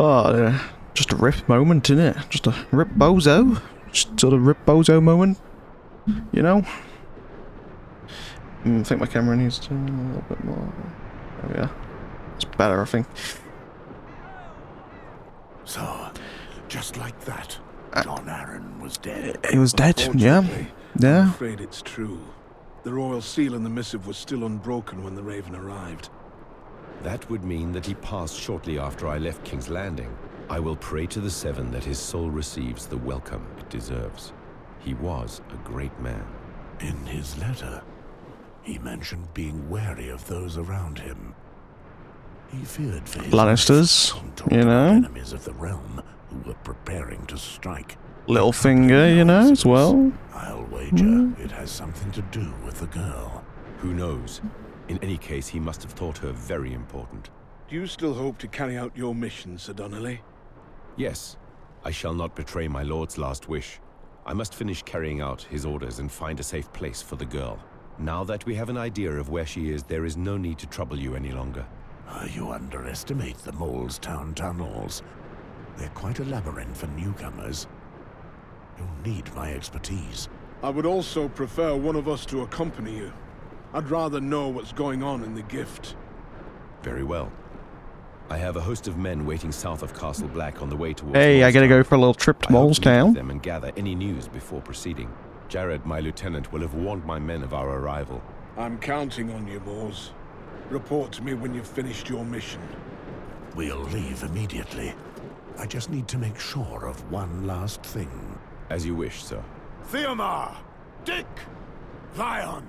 Oh, yeah. Just a rip moment, innit? Just a rip bozo. Just sort of rip bozo moment. You know? I think my camera needs to a little bit more. There we are. It's better, I think. So, just like that, John Arryn was dead. He was dead, yeah. Yeah. I'm afraid it's true. The royal seal in the missive was still unbroken when the Raven arrived. That would mean that he passed shortly after I left King's Landing. I will pray to the Seven that his soul receives the welcome it deserves. He was a great man. In his letter, he mentioned being wary of those around him. He feared for his Lannisters, you know. enemies of the realm who were preparing to strike. Littlefinger, you know, as well. I'll wager it has something to do with the girl. Who knows? In any case, he must have thought her very important. Do you still hope to carry out your mission, Sir Donnelly? Yes, I shall not betray my lord's last wish. I must finish carrying out his orders and find a safe place for the girl. Now that we have an idea of where she is, there is no need to trouble you any longer. You underestimate the Molestown tunnels. They're quite a labyrinth for newcomers. You'll need my expertise. I would also prefer one of us to accompany you. I'd rather know what's going on in the gift. Very well. I have a host of men waiting south of Castle Black on the way towards Hey, I gotta Molestown. go for a little trip to I hope to meet Molestown. with them and gather any news before proceeding. Jared, my lieutenant, will have warned my men of our arrival. I'm counting on you, Mors. Report to me when you've finished your mission. We'll leave immediately. I just need to make sure of one last thing. As you wish, sir. Theomar! Dick! Vion!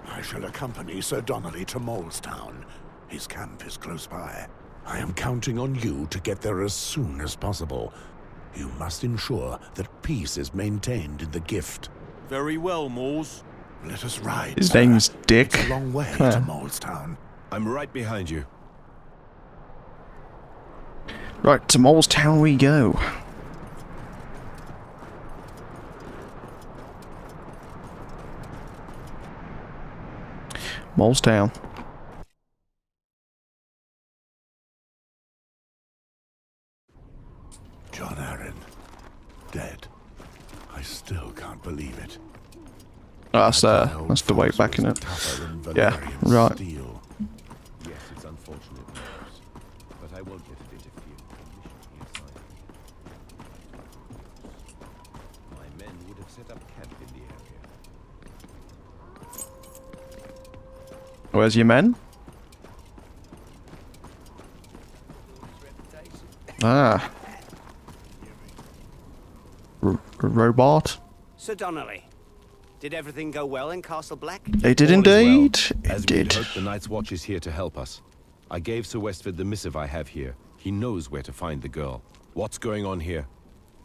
I shall accompany Sir Donnelly to Molestown. His camp is close by. I am counting on you to get there as soon as possible. You must ensure that peace is maintained in the gift. Very well, Mors. Let us ride. His sir. name's Dick. It's a long way Huh. to Molestown. I'm right behind you. Right, to Molestown we go. Molestown. John Arryn, dead. I still can't believe it. Oh, that's the way back in it. Yeah, right. Steel. Yes, it's unfortunate news, but I won't let it interfere with the mission he assigned me. My men would have set up camp in the area. Where's your men? Ah. Robot? Sir Donnelly, did everything go well in Castle Black? It did All is well. indeed. As It did. we hoped, the Night's Watch is here to help us. I gave Sir Westford the missive I have here. He knows where to find the girl. What's going on here?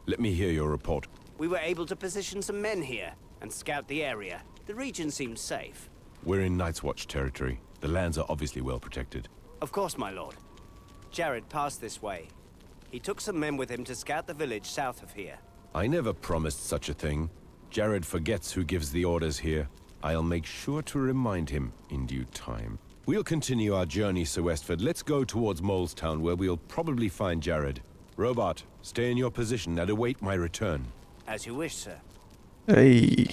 Let me hear your report. We were able to position some men here and scout the area. The region seems safe. We're in Night's Watch territory. The lands are obviously well protected. Of course, my lord. Jared passed this way. He took some men with him to scout the village south of here. I never promised such a thing. Jared forgets who gives the orders here. I'll make sure to remind him in due time. We'll continue our journey, Sir Westford. Let's go towards Molestown, where we'll probably find Jared. Robot, stay in your position and await my return. As you wish, sir. Hey.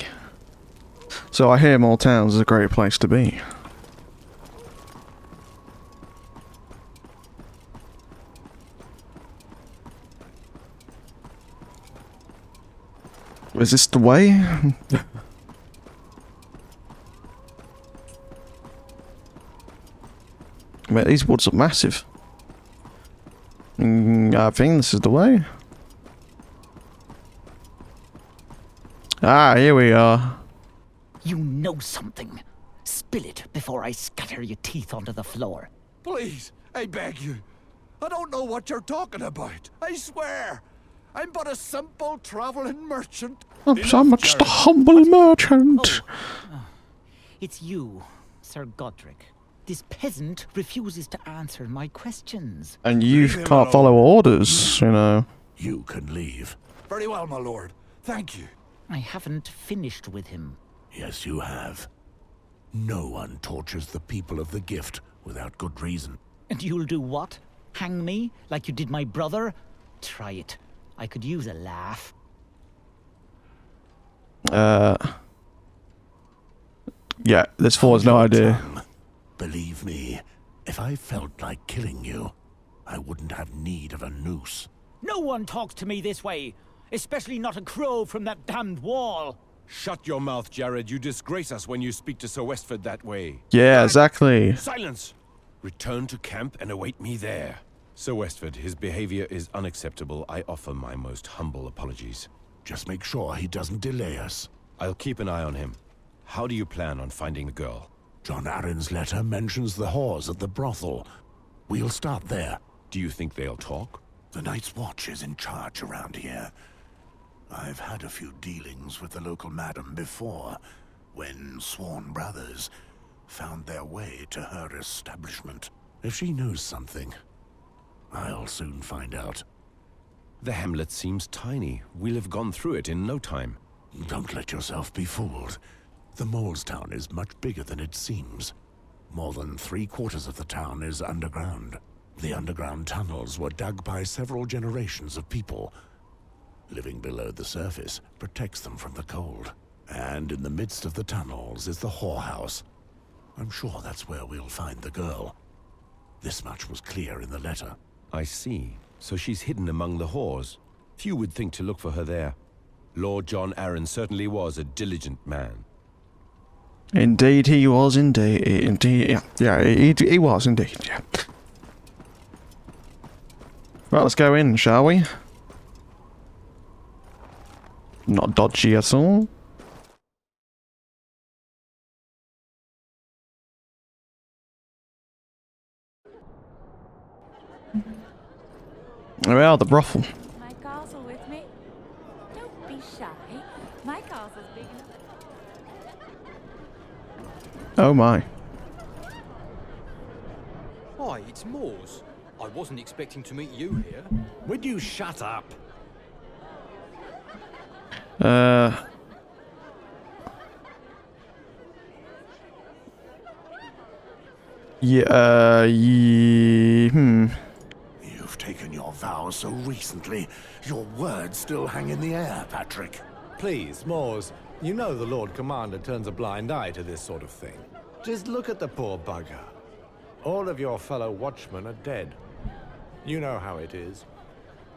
So I hear Molestown's a great place to be. Is this the way? Man, these woods are massive. I think this is the way. Ah, here we are. You know something. Spill it before I scatter your teeth onto the floor. Please, I beg you. I don't know what you're talking about. I swear. I'm but a simple traveling merchant. I'm so much the humble merchant. It's you, Sir Godric. This peasant refuses to answer my questions. And you can't follow orders, you know. You can leave. Very well, my lord. Thank you. I haven't finished with him. Yes, you have. No one tortures the people of the gift without good reason. And you'll do what? Hang me like you did my brother? Try it. I could use a laugh. Yeah, this four has no Hold your idea. tongue. Believe me, if I felt like killing you, I wouldn't have need of a noose. No one talks to me this way, especially not a crow from that damned wall. Shut your mouth, Jared. You disgrace us when you speak to Sir Westford that way. Yeah, exactly. Silence! Return to camp and await me there. Sir Westford, his behavior is unacceptable. I offer my most humble apologies. Just make sure he doesn't delay us. I'll keep an eye on him. How do you plan on finding the girl? John Arryn's letter mentions the whores at the brothel. We'll start there. Do you think they'll talk? The Night's Watch is in charge around here. I've had a few dealings with the local madam before, when sworn brothers found their way to her establishment. If she knows something, I'll soon find out. The hamlet seems tiny. We'll have gone through it in no time. Don't let yourself be fooled. The Mole's Town is much bigger than it seems. More than 3/4 of the town is underground. The underground tunnels were dug by several generations of people. Living below the surface protects them from the cold. And in the midst of the tunnels is the whorehouse. I'm sure that's where we'll find the girl. This much was clear in the letter. I see. So she's hidden among the whores. Few would think to look for her there. Lord John Arryn certainly was a diligent man. Indeed, he was. Indeed, he was indeed. Yeah. Right, let's go in, shall we? Not dodgy at all. Well, the brothel. My castle with me? Don't be shy. My castle's big enough. Oh my. Hi, it's Moors. I wasn't expecting to meet you here. Would you shut up? You've taken your vow so recently, your words still hang in the air, Patrick. Please, Moors, you know the Lord Commander turns a blind eye to this sort of thing. Just look at the poor bugger. All of your fellow watchmen are dead. You know how it is.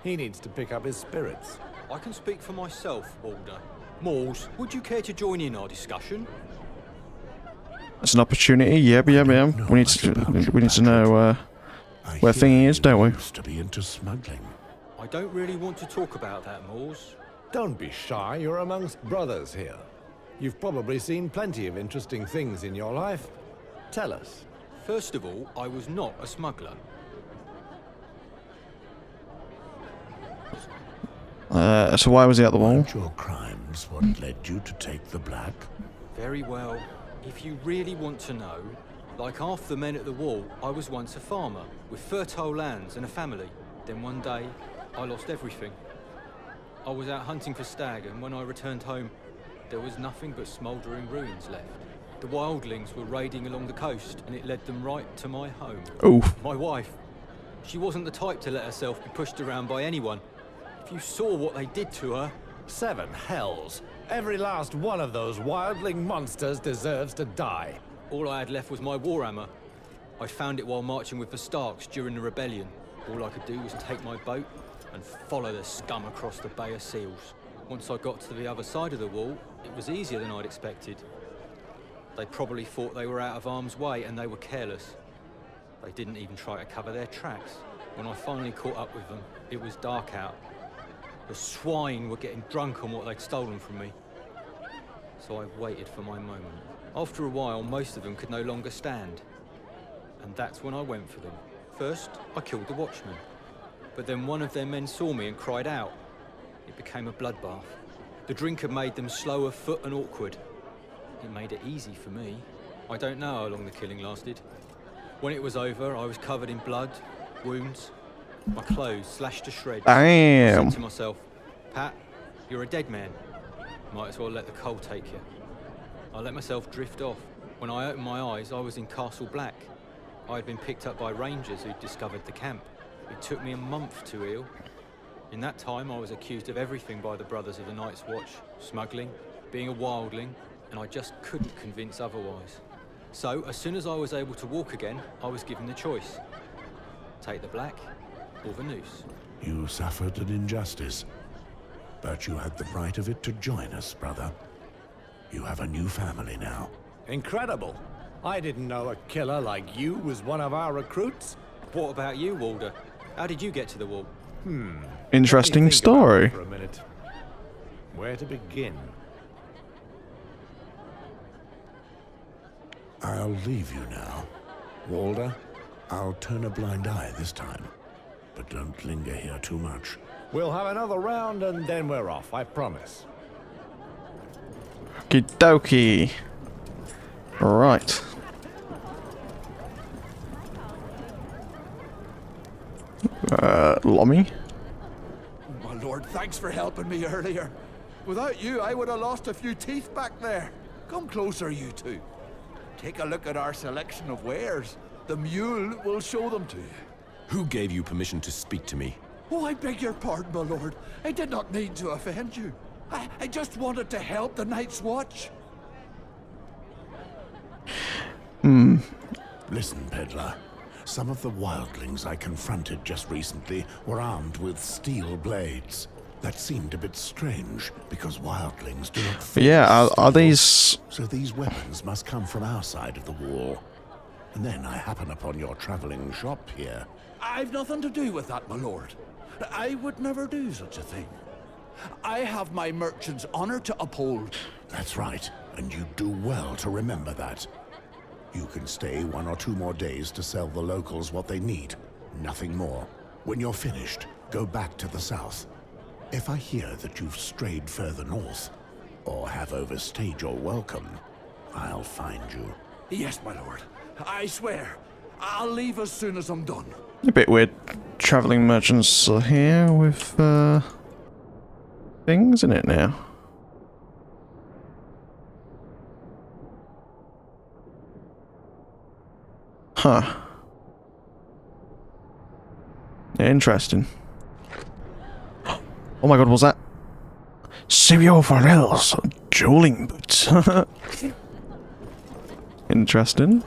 He needs to pick up his spirits. I can speak for myself, Walder. Moors, would you care to join in our discussion? It's an opportunity. Yeah. We need to know where Thingy is, don't we? Used to be into smuggling. I don't really want to talk about that, Moors. Don't be shy, you're amongst brothers here. You've probably seen plenty of interesting things in your life. Tell us. First of all, I was not a smuggler. So why was he at the wall? Weren't your crimes what led you to take the black? Very well. If you really want to know, like half the men at the wall, I was once a farmer, with fertile lands and a family. Then one day, I lost everything. I was out hunting for stag, and when I returned home, there was nothing but smouldering ruins left. The wildlings were raiding along the coast, and it led them right to my home. Oof. My wife. She wasn't the type to let herself be pushed around by anyone. If you saw what they did to her... 7 hells. Every last one of those wildling monsters deserves to die. All I had left was my warhammer. I found it while marching with the Starks during the rebellion. All I could do was take my boat and follow the scum across the Bay of Seals. Once I got to the other side of the wall, it was easier than I'd expected. They probably thought they were out of harm's way, and they were careless. They didn't even try to cover their tracks. When I finally caught up with them, it was dark out. The swine were getting drunk on what they'd stolen from me. So I waited for my moment. After a while, most of them could no longer stand. And that's when I went for them. First, I killed the watchman. But then one of their men saw me and cried out. It became a bloodbath. The drink had made them slow of foot and awkward. It made it easy for me. I don't know how long the killing lasted. When it was over, I was covered in blood, wounds, my clothes slashed to shreds. Damn. I said to myself, Pat, you're a dead man. Might as well let the cold take you. I let myself drift off. When I opened my eyes, I was in Castle Black. I had been picked up by rangers who'd discovered the camp. It took me a month to heal. In that time, I was accused of everything by the Brothers of the Night's Watch. Smuggling, being a wildling, and I just couldn't convince otherwise. So, as soon as I was able to walk again, I was given the choice. Take the black, or the noose. You suffered an injustice, but you had the right of it to join us, brother. You have a new family now. Incredible. I didn't know a killer like you was one of our recruits. What about you, Walder? How did you get to the wall? Interesting Let me think about story. it for a minute. Where to begin? I'll leave you now. Walder, I'll turn a blind eye this time. But don't linger here too much. We'll have another round and then we're off, I promise. Okie dokie. Right. Lommy? My lord, thanks for helping me earlier. Without you, I would have lost a few teeth back there. Come closer, you two. Take a look at our selection of wares. The mule will show them to you. Who gave you permission to speak to me? Oh, I beg your pardon, my lord. I did not mean to offend you. I just wanted to help the Night's Watch. Listen, peddler. Some of the wildlings I confronted just recently were armed with steel blades. That seemed a bit strange, because wildlings do not But yeah, are steel. these... So these weapons must come from our side of the wall. And then I happen upon your traveling shop here. I've nothing to do with that, my lord. I would never do such a thing. I have my merchant's honor to uphold. That's right, and you do well to remember that. You can stay 1 or 2 more days to sell the locals what they need. Nothing more. When you're finished, go back to the south. If I hear that you've strayed further north, or have overstayed your welcome, I'll find you. Yes, my lord. I swear. I'll leave as soon as I'm done. A bit weird. Traveling merchants are here with, things in it now. Huh. Interesting. Oh my god, was that? Sirio Farrell's dueling boots. Interesting.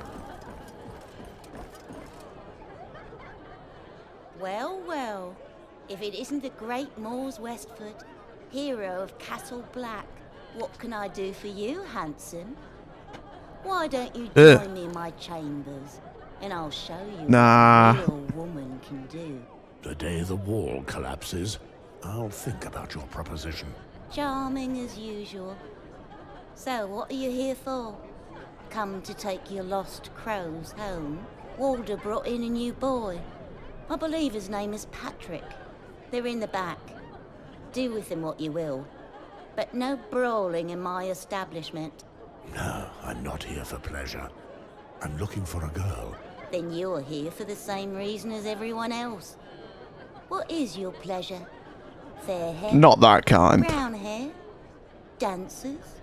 Well, well. If it isn't the great Mors Westford, hero of Castle Black, what can I do for you, handsome? Why don't you join me in my chambers, and I'll show you Nah. what a real woman can do. The day the wall collapses, I'll think about your proposition. Charming as usual. So, what are you here for? Come to take your lost crows home? Walder brought in a new boy. I believe his name is Patrick. They're in the back. Do with him what you will. But no brawling in my establishment. No, I'm not here for pleasure. I'm looking for a girl. Then you're here for the same reason as everyone else. What is your pleasure? Fair hair? Not that kind. Brown hair? Dancers?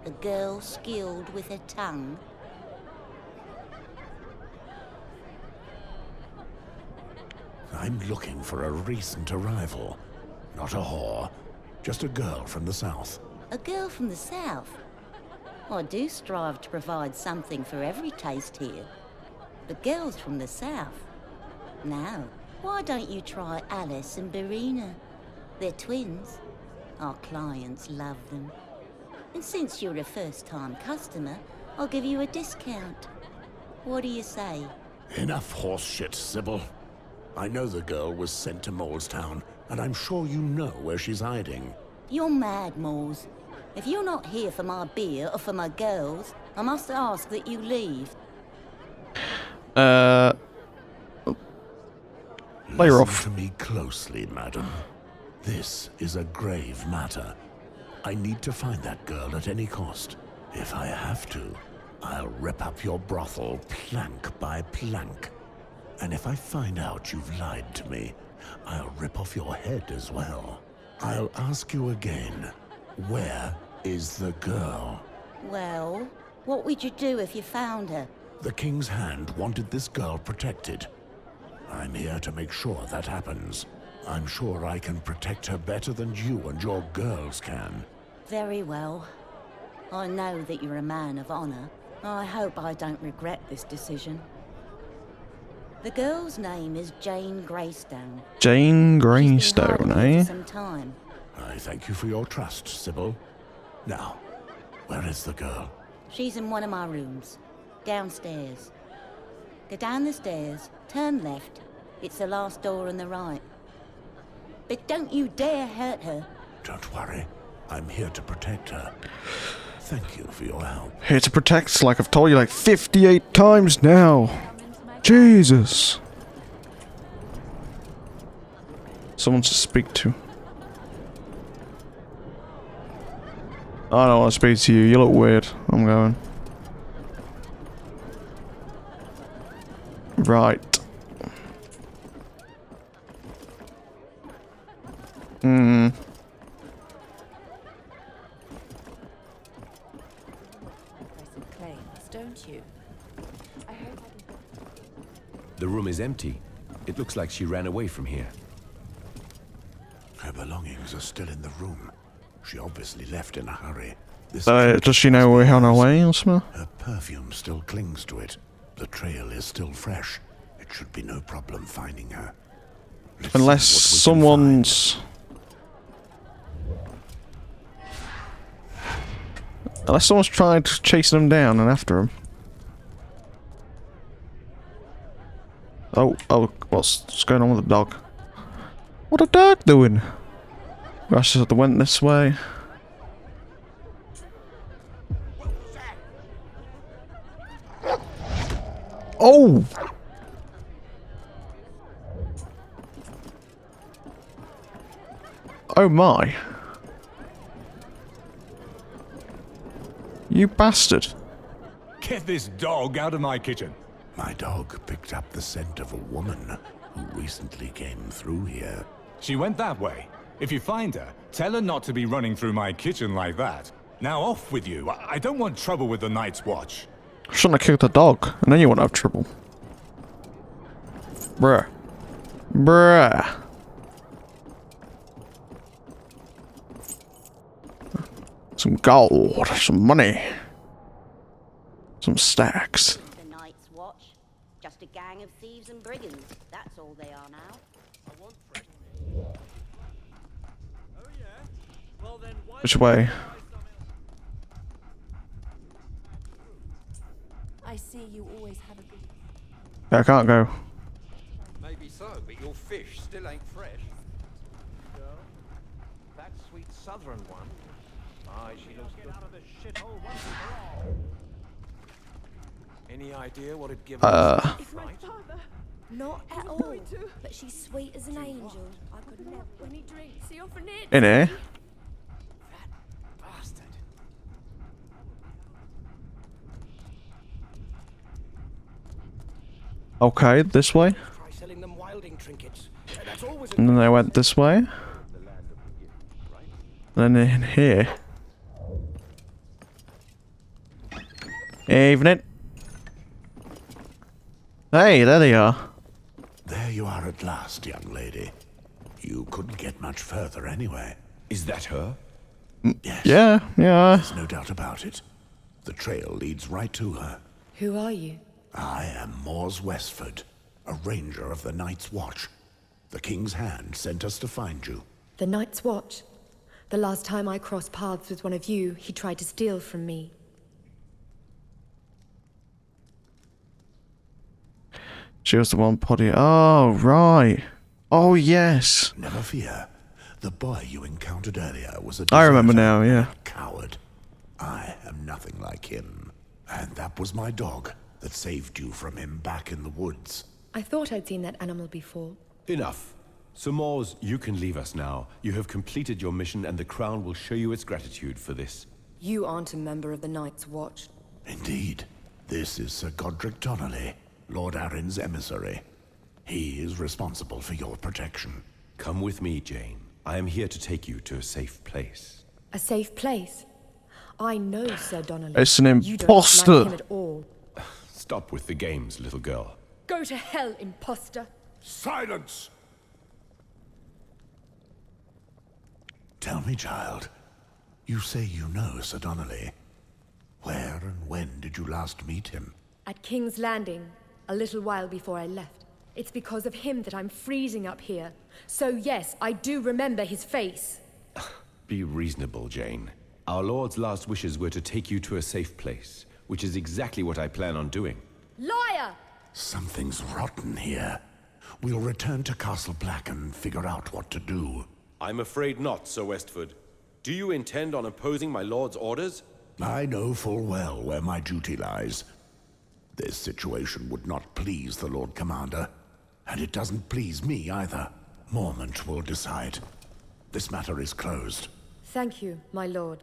A girl skilled with her tongue? I'm looking for a recent arrival. Not a whore. Just a girl from the south. A girl from the south? I do strive to provide something for every taste here. But girls from the south? Now, why don't you try Alice and Berina? They're twins. Our clients love them. And since you're a first-time customer, I'll give you a discount. What do you say? Enough horse shit, Sybil. I know the girl was sent to Molestown, and I'm sure you know where she's hiding. You're mad, Moles. If you're not here for my beer or for my girls, I must ask that you leave. Lay her off. Listen to me closely, madam. This is a grave matter. I need to find that girl at any cost. If I have to, I'll rip up your brothel plank by plank. And if I find out you've lied to me, I'll rip off your head as well. I'll ask you again, where is the girl? Well, what would you do if you found her? The King's Hand wanted this girl protected. I'm here to make sure that happens. I'm sure I can protect her better than you and your girls can. Very well. I know that you're a man of honor. I hope I don't regret this decision. The girl's name is Jane Greystone. Jane Greystone, She's been hiding here eh? for some time. I thank you for your trust, Sybil. Now, where is the girl? She's in one of my rooms, downstairs. Go down the stairs, turn left. It's the last door on the right. But don't you dare hurt her. Don't worry. I'm here to protect her. Thank you for your help. Here to protect, like I've told you like 58 times now. Jesus. Someone to speak to. I don't want to speak to you. You look weird. I'm going. Right. Don't you? I hope I can... The room is empty. It looks like she ran away from here. Her belongings are still in the room. She obviously left in a hurry. Does she know we're on our way or something? Her perfume still clings to it. The trail is still fresh. It should be no problem finding her. Let's Unless see what we can find. someone's... Unless someone's tried chasing them down and after them. Oh, what's going on with the dog? What a dog doing? I should have went this way. Oh! Oh my. You bastard. Get this dog out of my kitchen. My dog picked up the scent of a woman who recently came through here. She went that way. If you find her, tell her not to be running through my kitchen like that. Now off with you. I don't want trouble with the Night's Watch. Shouldn't have kicked the dog, and then you won't have trouble. Bruh. Bruh. Some gold, some money, some stacks. The Night's Watch. Just a gang of thieves and brigands. That's all they are now. Which way? I see you always have a good... I can't go. Maybe so, but your fish still ain't fresh. Girl, that sweet southern one. Aye, she looks good. Out of this shithole once and for all. Any idea what it'd give us? It's my father. Not at all. But she's sweet as an angel. I could never. When he drinks, he often hits. In here? Bastard. Okay, this way. Try selling them wilding trinkets. That's always And then I went this way. Then in here. Evening. Hey, there they are. There you are at last, young lady. You couldn't get much further anyway. Is that her? Yes. Yeah. There's no doubt about it. The trail leads right to her. Who are you? I am Mors Westford, a ranger of the Night's Watch. The King's Hand sent us to find you. The Night's Watch? The last time I crossed paths with one of you, he tried to steal from me. She was the one potty. Oh, right. Oh, yes. Never fear. The boy you encountered earlier was a I remember deserter now, yeah. and a coward. I am nothing like him. And that was my dog that saved you from him back in the woods. I thought I'd seen that animal before. Enough. Sir Mors, you can leave us now. You have completed your mission and the Crown will show you its gratitude for this. You aren't a member of the Night's Watch. Indeed. This is Sir Godric Donnelly, Lord Arryn's emissary. He is responsible for your protection. Come with me, Jane. I am here to take you to a safe place. A safe place? I know Sir Donnelly. It's an You imposter. don't like him at all. Stop with the games, little girl. Go to hell, imposter. Silence! Tell me, child. You say you know Sir Donnelly. Where and when did you last meet him? At King's Landing, a little while before I left. It's because of him that I'm freezing up here. So yes, I do remember his face. Be reasonable, Jane. Our Lord's last wishes were to take you to a safe place, which is exactly what I plan on doing. Liar! Something's rotten here. We'll return to Castle Black and figure out what to do. I'm afraid not, Sir Westford. Do you intend on opposing my Lord's orders? I know full well where my duty lies. This situation would not please the Lord Commander, and it doesn't please me either. Mormont will decide. This matter is closed. Thank you, my lord.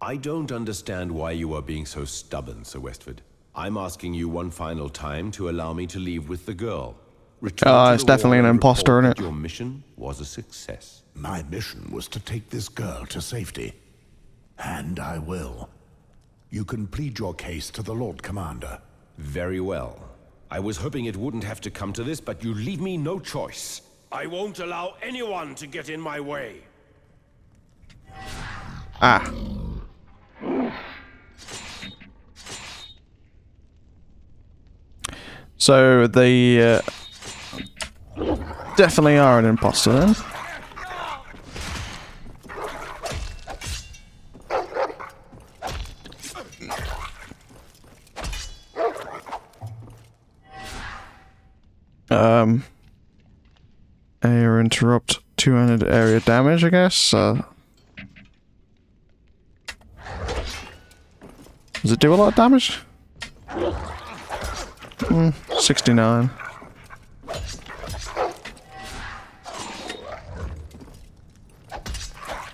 I don't understand why you are being so stubborn, Sir Westford. I'm asking you one final time to allow me to leave with the girl. It's definitely an imposter, isn't it? Your mission was a success. My mission was to take this girl to safety. And I will. You can plead your case to the Lord Commander. Very well. I was hoping it wouldn't have to come to this, but you leave me no choice. I won't allow anyone to get in my way. Ah. So they definitely are an imposter then. Air interrupt, 200 area damage, I guess. Does it do a lot of damage? 69.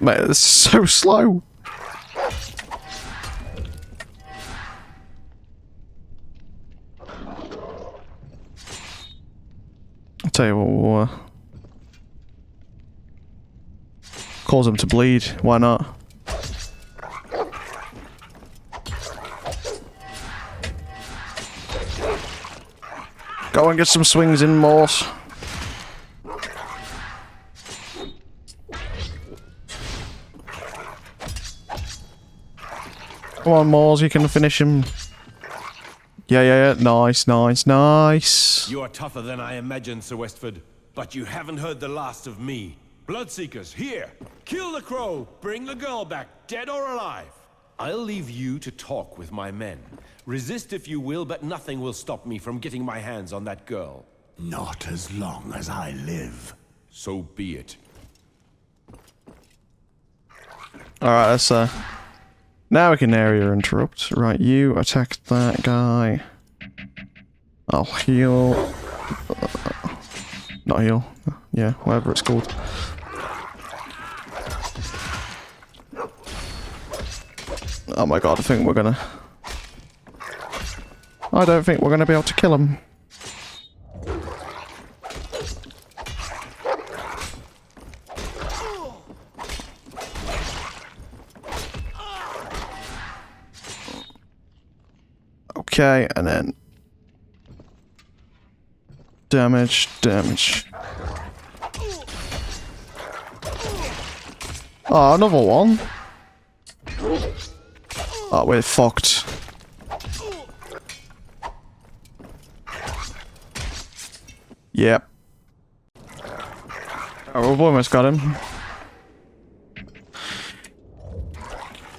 Mate, this is so slow. I'll tell you what, we'll cause him to bleed. Why not? Go and get some swings in, Morse. Come on, Morse, you can finish him. Yeah. Nice. You are tougher than I imagined, Sir Westford. But you haven't heard the last of me. Bloodseekers, here! Kill the crow! Bring the girl back, dead or alive! I'll leave you to talk with my men. Resist if you will, but nothing will stop me from getting my hands on that girl. Not as long as I live. So be it. Alright, let's now we can area interrupt. Right, you attack that guy. I'll heal. Not heal. Yeah, whatever it's called. Oh my god, I don't think we're gonna be able to kill him. Okay, and then damage. Oh, another one. Oh, we're fucked. Yep. Oh, we've almost got him.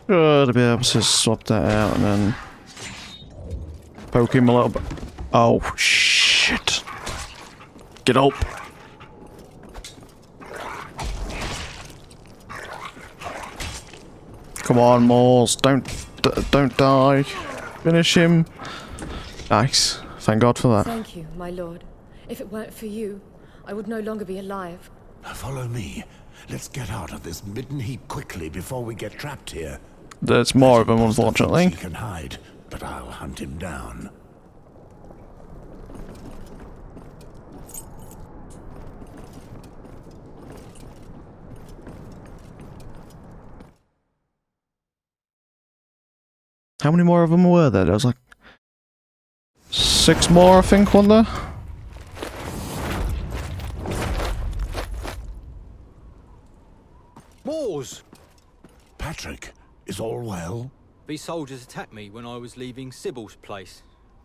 Good to be able to swap that out and then poke him a little bit. Oh, shit. Get up. Come on, Moors. Don't die. Finish him. Nice. Thank God for that. Thank you, my lord. If it weren't for you, I would no longer be alive. Follow me. Let's get out of this midden heap quickly before we get trapped here. There's more of them, unfortunately. He can hide, but I'll hunt him down. How many more of them were there? There was like 6 more, I think, wasn't there? Moors! Patrick, is all well? These soldiers attacked me when I was leaving Sybil's place,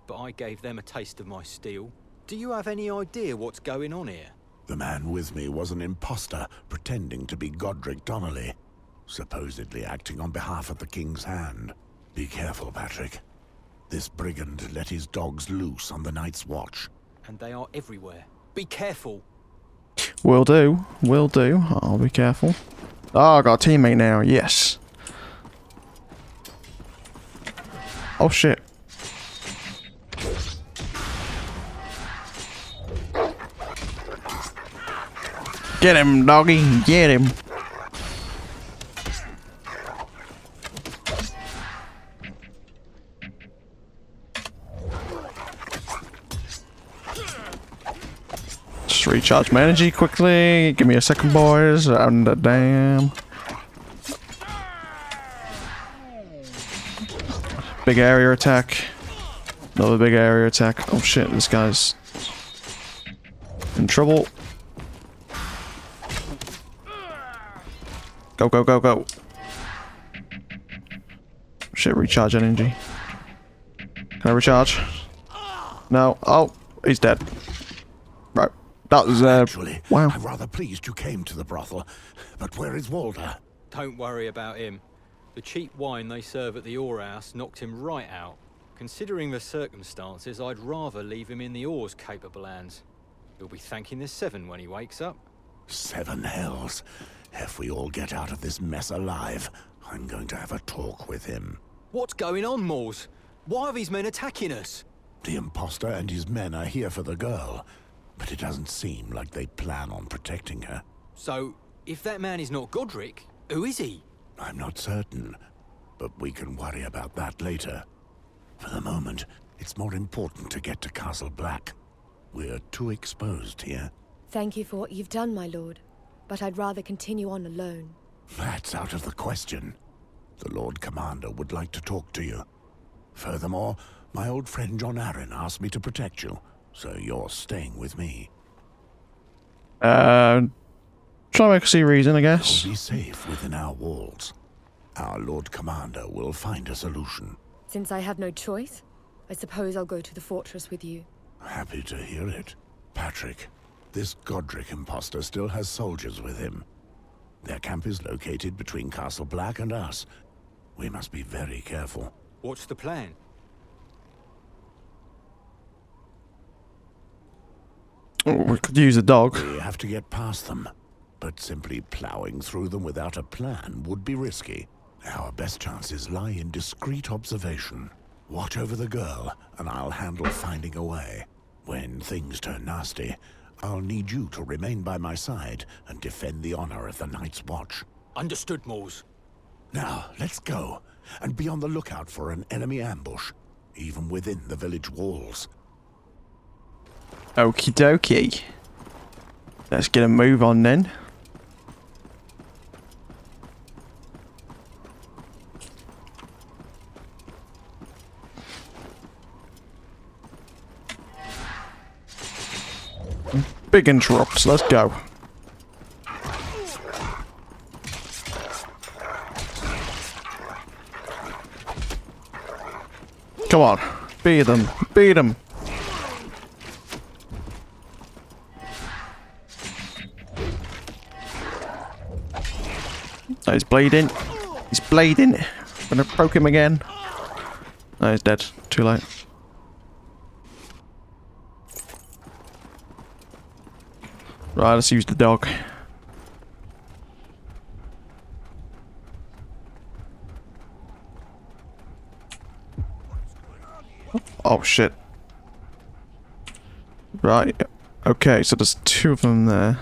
but I gave them a taste of my steel. Do you have any idea what's going on here? The man with me was an impostor pretending to be Godric Donnelly, supposedly acting on behalf of the King's Hand. Be careful, Patrick. This brigand let his dogs loose on the Night's Watch. And they are everywhere. Be careful! Will do. Will do. I'll be careful. Oh, I got a teammate now. Yes. Oh, shit. Get him, doggy. Get him. Just recharge my energy quickly. Give me a second, boys. And damn. Big area attack. Another big area attack. Oh shit, this guy's in trouble. Go, go, go, go. Shit, recharge energy. Can I recharge? No. Oh, he's dead. Right. That was, Actually, wow. I'm rather pleased you came to the brothel. But where is Walder? Don't worry about him. The cheap wine they serve at the Ore House knocked him right out. Considering the circumstances, I'd rather leave him in the Ore's capable hands. He'll be thanking the Seven when he wakes up. 7 hells. If we all get out of this mess alive, I'm going to have a talk with him. What's going on, Moors? Why are these men attacking us? The impostor and his men are here for the girl, but it doesn't seem like they plan on protecting her. So, if that man is not Godric, who is he? I'm not certain, but we can worry about that later. For the moment, it's more important to get to Castle Black. We're too exposed here. Thank you for what you've done, my lord. But I'd rather continue on alone. That's out of the question. The Lord Commander would like to talk to you. Furthermore, my old friend John Arryn asked me to protect you, so you're staying with me. Try to make a reason, I guess. You'll be safe within our walls. Our Lord Commander will find a solution. Since I have no choice, I suppose I'll go to the fortress with you. Happy to hear it. Patrick, this Godric impostor still has soldiers with him. Their camp is located between Castle Black and us. We must be very careful. What's the plan? Oh, we could use a dog. We have to get past them, but simply plowing through them without a plan would be risky. Our best chances lie in discreet observation. Watch over the girl, and I'll handle finding a way. When things turn nasty, I'll need you to remain by my side and defend the honor of the Night's Watch. Understood, Moors. Now, let's go, and be on the lookout for an enemy ambush, even within the village walls. Okie dokie. Let's get a move on then. Big interrupts, let's go. Come on, beat them, beat them. Oh, he's bleeding. He's bleeding. Gonna poke him again. Oh, he's dead. Too late. Right, let's use the dog. Oh shit. Right. Okay, so there's 2 of them there.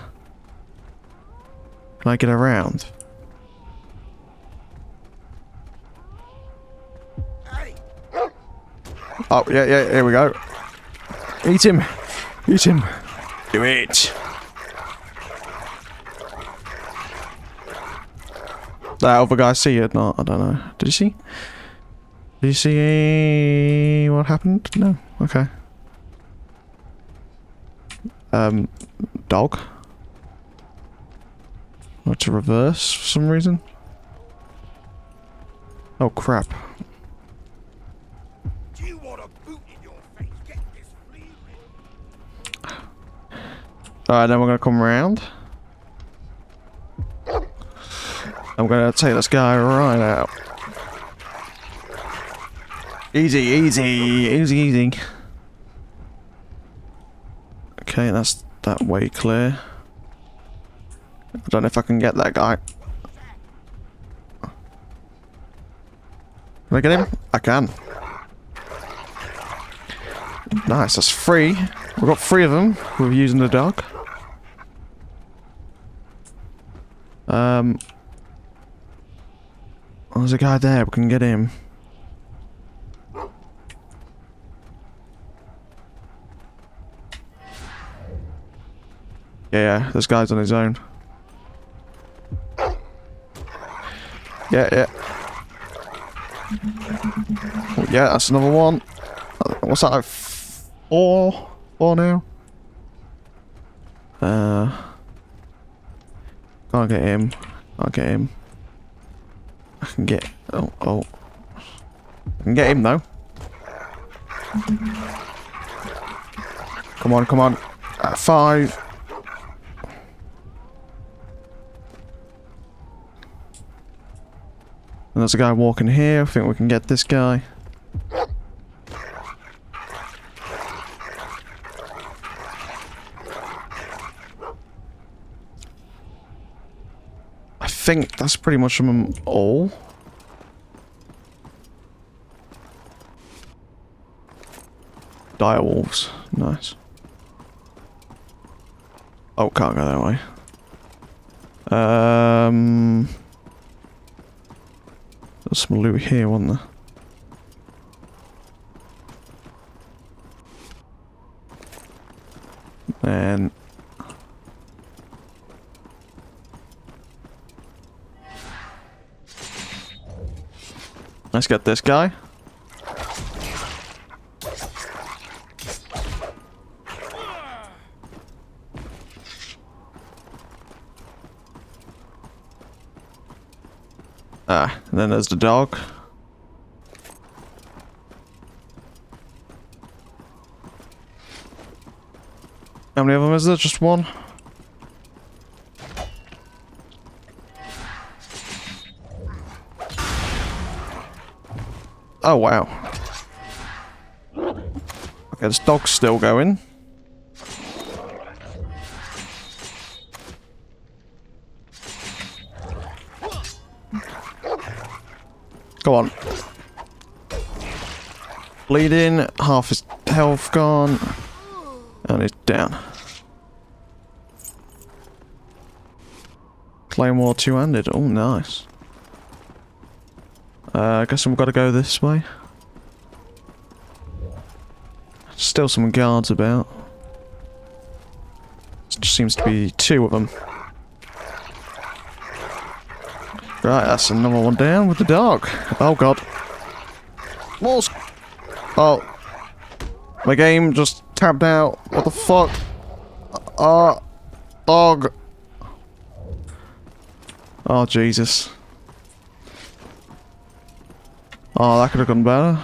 Can I get around? Oh, yeah, here we go. Eat him. Eat him. Do it. That other guy see it? No, I don't know. Did you see? Did you see what happened? No. Okay. Dog. Or to reverse for some reason. Oh crap. Do you want a boot in your face? Get this flea. Alright, then we're gonna come around. I'm gonna take this guy right out. Easy, easy, easy, easy. Okay, that's that way clear. I don't know if I can get that guy. Can I get him? I can. Nice, that's free. We've got 3 of them. We're using the dog. There's a guy there. We can get him. Yeah, this guy's on his own. Yeah. Oh, yeah, that's another one. What's that, like 4? 4 now? Can't get him. Can't get him. I can get... Oh. I can get him, though. Come on. 5. And there's a guy walking here. I think we can get this guy. I think that's pretty much them all. Direwolves. Nice. Oh, can't go that way. There's some loot here, wasn't there? And let's get this guy. And then there's the dog. How many of them is there? Just one? Oh, wow. Okay, this dog's still going. Go on. Bleeding, half his health gone, and he's down. Claymore two-handed, oh nice. I guess we've got to go this way. Still some guards about. There just seems to be 2 of them. Right, that's another one down with the dog. Oh god. Walls. Oh. My game just tapped out. What the fuck? Dog. Oh, Jesus. Oh, that could have gone better.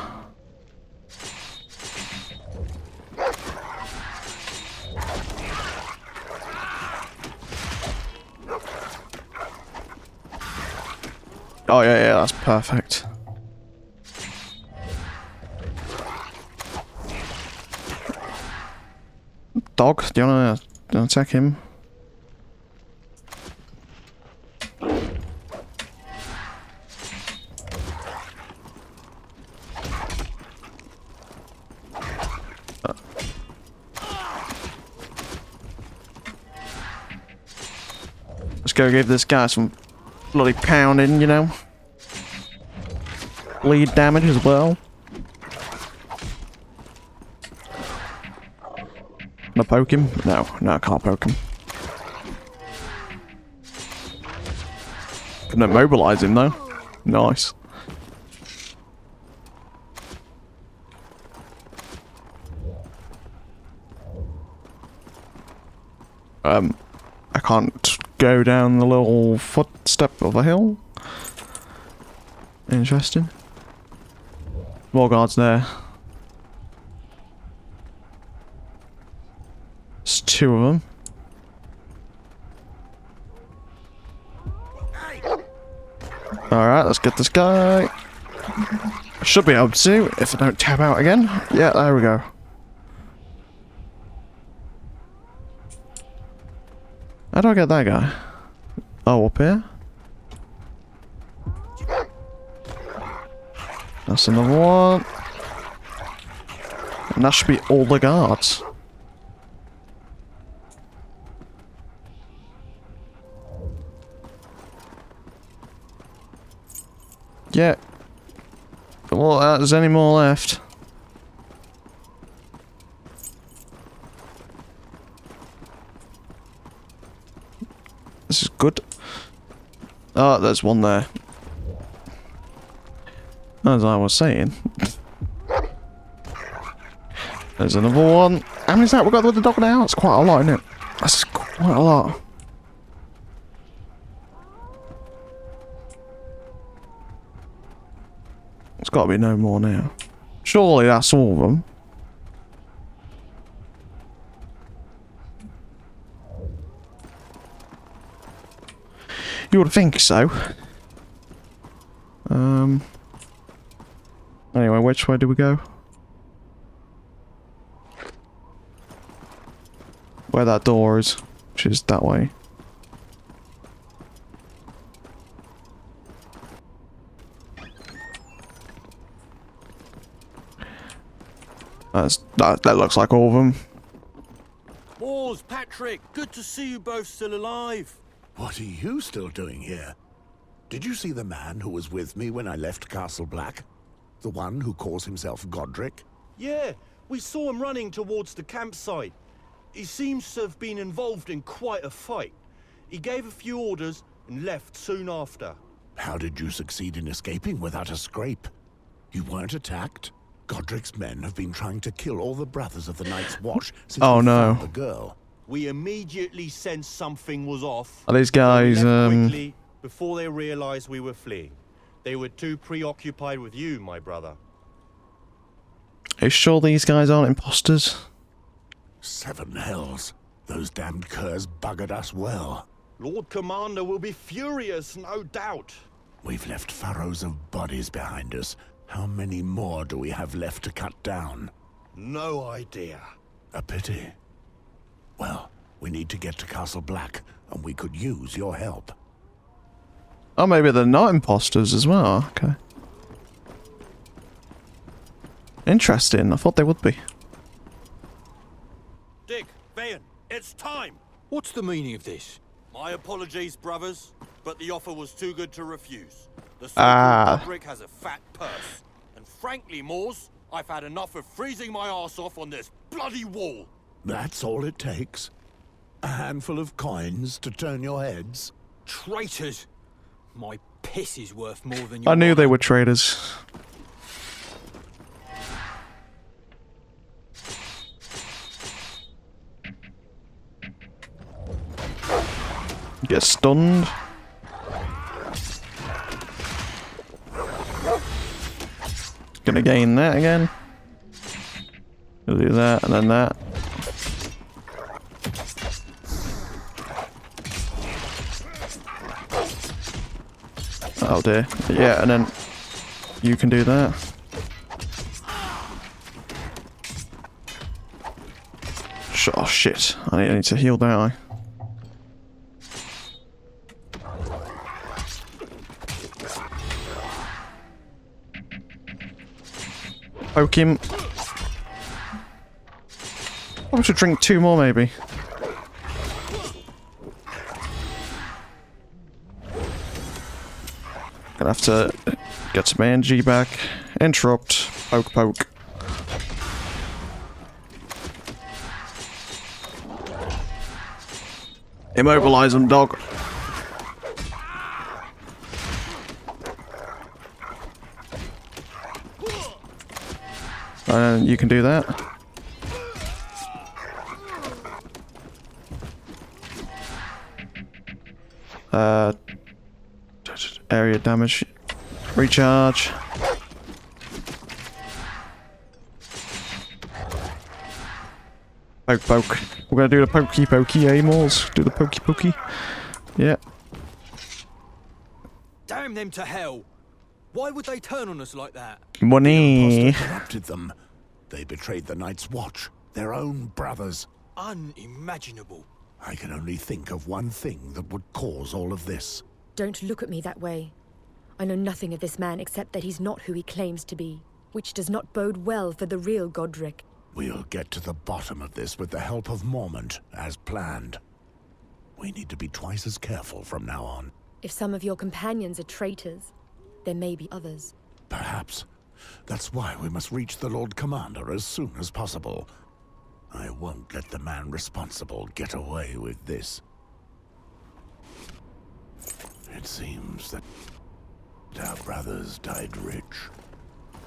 Oh, yeah, that's perfect. Dog, do you wanna attack him? Let's go give this guy some bloody pounding, you know? Bleed damage as well. Can I poke him? No, I can't poke him. Can immobilize him though. Nice. I can't go down the little footstep of a hill. Interesting. More guards there. There's 2 of them. Alright, let's get this guy. I should be able to, if I don't tab out again. Yeah, there we go. How do I get that guy? Oh, up here? That's another one. And that should be all the guards. Yeah. Well, there's any more left. This is good. Oh, there's one there. As I was saying. There's another one. How many is that we got with the dog now? It's quite a lot, isn't it? That's quite a lot. There's got to be no more now. Surely that's all of them. You would think so. Anyway, which way do we go? Where that door is, which is that way. That looks like all of them. Moors, Patrick, good to see you both still alive. What are you still doing here? Did you see the man who was with me when I left Castle Black? The one who calls himself Godric? Yeah, we saw him running towards the campsite. He seems to have been involved in quite a fight. He gave a few orders and left soon after. How did you succeed in escaping without a scrape? You weren't attacked? Godric's men have been trying to kill all the brothers of the Night's Watch since we found the girl. We immediately sensed something was off. Are these guys, quickly, before they realized we were fleeing. They were too preoccupied with you, my brother. Are you sure these guys aren't imposters? 7 hells. Those damned curs buggered us well. Lord Commander will be furious, no doubt. We've left furrows of bodies behind us. How many more do we have left to cut down? No idea. A pity. Well, we need to get to Castle Black, and we could use your help. Oh, maybe they're not imposters as well. Okay. Interesting. I thought they would be. Dick, Vayan, it's time. What's the meaning of this? My apologies, brothers, but the offer was too good to refuse. The so-called Godric has a fat purse. And frankly, Moors, I've had enough of freezing my arse off on this bloody wall. That's all it takes? A handful of coins to turn your heads? Traitors! My piss is worth more than your I knew they were traitors. Get stunned. Gonna gain that again. We'll do that and then that. Oh dear. Yeah, and then you can do that. Oh shit. I need to heal, don't I? Poke him. I should drink 2 more, maybe. Gonna have to get some energy back. Interrupt. Poke, poke. Immobilize him, dog. You can do that. Area damage. Recharge. Poke poke. We're gonna do the pokey pokey, eh, Moles? Do the pokey pokey. Yeah. Damn them to hell! Why would they turn on us like that? Money. The imposter corrupted them. They betrayed the Night's Watch, their own brothers. Unimaginable. I can only think of one thing that would cause all of this. Don't look at me that way. I know nothing of this man except that he's not who he claims to be, which does not bode well for the real Godric. We'll get to the bottom of this with the help of Mormont, as planned. We need to be twice as careful from now on. If some of your companions are traitors, there may be others. Perhaps. That's why we must reach the Lord Commander as soon as possible. I won't let the man responsible get away with this. It seems that our brothers died rich.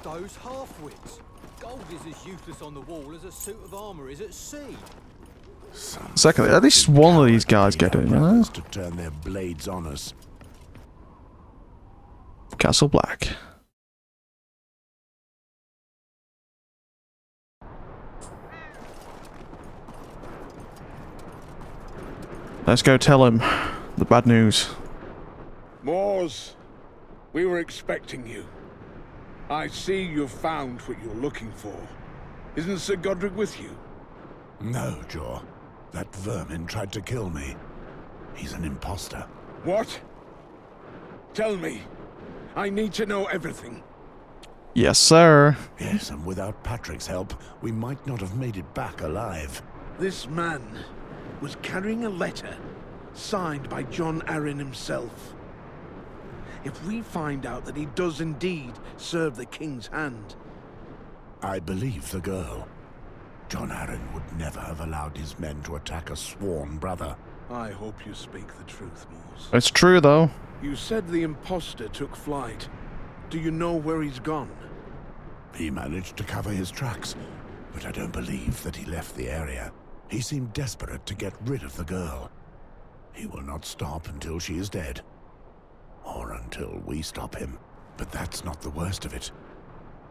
Those half-wits. Gold is as useless on the wall as a suit of armor is at sea. Secondly, at least one of these guys get it, you know? To turn their blades on us. Castle Black. Let's go tell him the bad news. Moors, we were expecting you. I see you've found what you're looking for. Isn't Sir Godric with you? No, Jaw. That vermin tried to kill me. He's an imposter. What? Tell me. I need to know everything. Yes, sir. Yes, and without Patrick's help, we might not have made it back alive. This man was carrying a letter signed by John Arryn himself. If we find out that he does indeed serve the King's hand... I believe the girl. John Arryn would never have allowed his men to attack a sworn brother. I hope you speak the truth, Moors. It's true, though. You said the imposter took flight. Do you know where he's gone? He managed to cover his tracks, but I don't believe that he left the area. He seemed desperate to get rid of the girl. He will not stop until she is dead. Or until we stop him. But that's not the worst of it.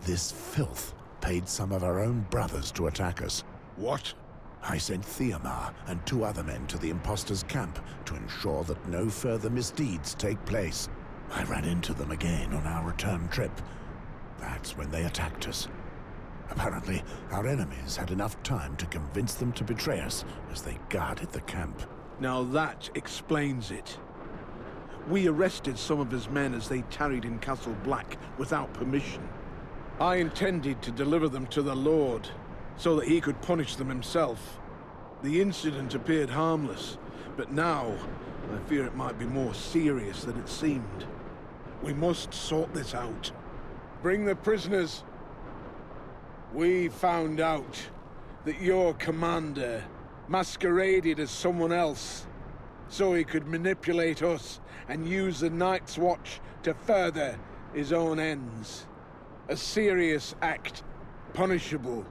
This filth paid some of our own brothers to attack us. What? I sent Theomar and 2 other men to the imposter's camp to ensure that no further misdeeds take place. I ran into them again on our return trip. That's when they attacked us. Apparently, our enemies had enough time to convince them to betray us as they guarded the camp. Now that explains it. We arrested some of his men as they tarried in Castle Black without permission. I intended to deliver them to the Lord, so that he could punish them himself. The incident appeared harmless, but now I fear it might be more serious than it seemed. We must sort this out. Bring the prisoners. We found out that your commander masqueraded as someone else, so he could manipulate us and use the Night's Watch to further his own ends. A serious act, punishable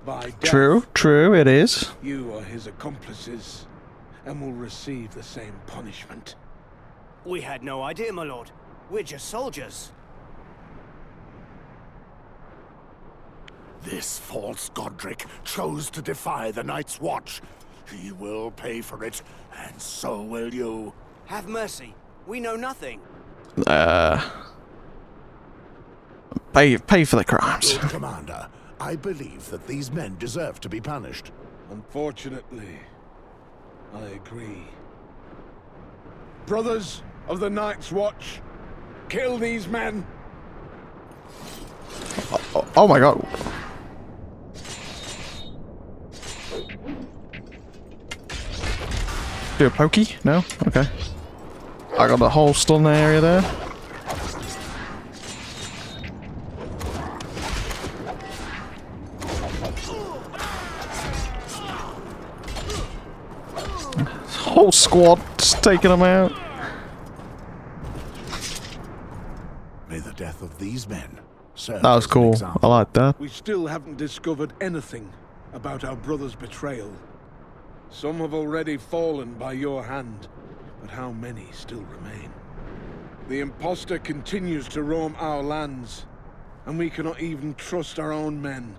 by death. True, it is. You are his accomplices, and will receive the same punishment. We had no idea, my lord. We're just soldiers. This false Godric chose to defy the Night's Watch. He will pay for it, and so will you. Have mercy. We know nothing. Pay for the crimes. Lord Commander, I believe that these men deserve to be punished. Unfortunately, I agree. Brothers of the Night's Watch, kill these men! Oh my god. Do a pokey? No? Okay. I got the whole stun area there. Whole squad just taking them out. May the death of these men serve That was as an cool. example. I like that. We still haven't discovered anything about our brother's betrayal. Some have already fallen by your hand, but how many still remain? The impostor continues to roam our lands, and we cannot even trust our own men.